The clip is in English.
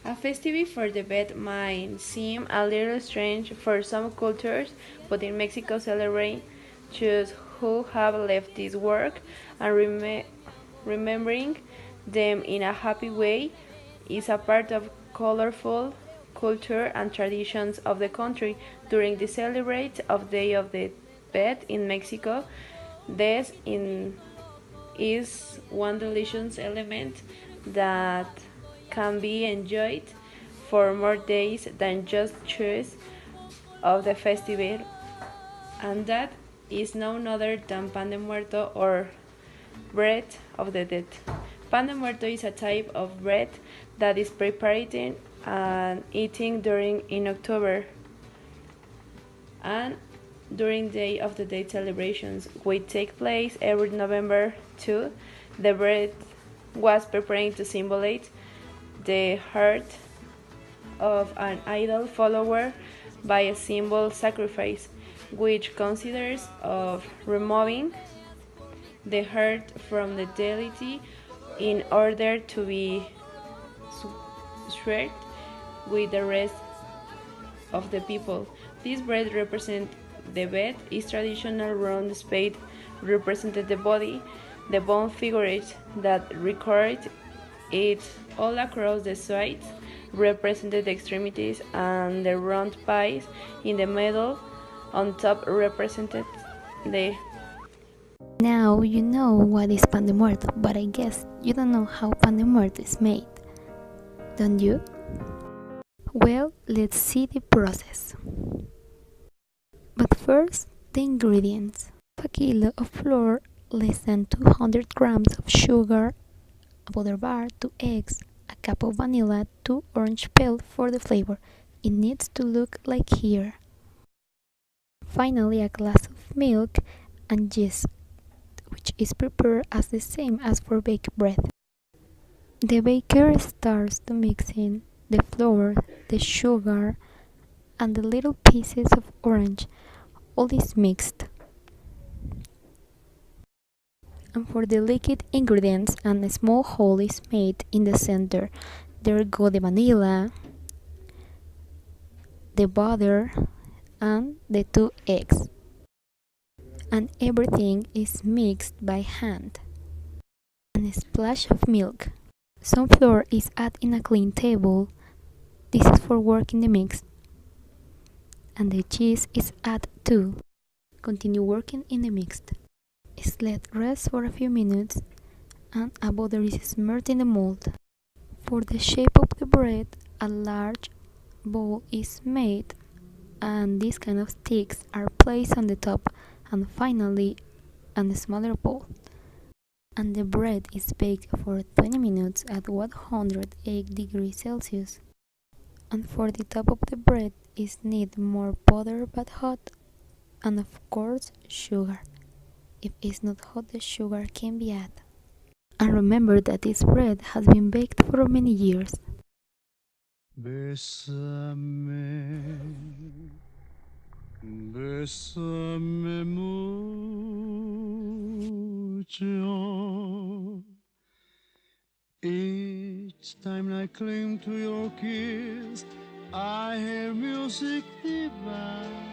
A festival for the bed might seem a little strange for some cultures, but in Mexico celebrate those who have left this work and remembering them in a happy way is a part of colorful culture and traditions of the country. During the celebration of Day of the Bed in Mexico, this is one delicious element that can be enjoyed for more days than just choice of the festival, and that is none other than pan de muerto or bread of the dead. Pan de muerto is a type of bread that is prepared and eaten during in October and during Day of the Dead celebrations, which take place every November 2. The bread was prepared to symbolize the heart of an idol follower by a symbol sacrifice, which considers of removing the heart from the deity in order to be shared with the rest of the people. This bread represents the bed is traditional round spade represented the body, the bone figures that record it all across the sides represented the extremities, and the round pies in the middle on top represented the. Now you know what is pan de muerto, but I guess you don't know how pan de muerto is made, don't you? Well, let's see the process. But first, the ingredients. A kilo of flour, less than 200 grams of sugar, a butter bar, 2 eggs, a cup of vanilla, 2 orange peel for the flavor. It needs to look like here. Finally, a glass of milk and yeast, which is prepared as the same as for baked bread. The baker starts to mix in the flour, the sugar, and the little pieces of orange. All is mixed. And for the liquid ingredients, a small hole is made in the center. There go the vanilla, the butter, and the 2 eggs. And everything is mixed by hand. And a splash of milk. Some flour is added in a clean table. This is for working the mix. And the cheese is added too. Continue working in the mix. Let rest for a few minutes and a butter is smeared in the mold. For the shape of the bread, a large bowl is made and these kind of sticks are placed on the top, and finally a smaller bowl. And the bread is baked for 20 minutes at 108 degrees Celsius. And for the top of the bread is need more butter but hot, and of course sugar. If it's not hot, the sugar can be added. And remember that this bread has been baked for many years. Bésame, bésame mucho. Each time I cling to your kiss, I hear music divine.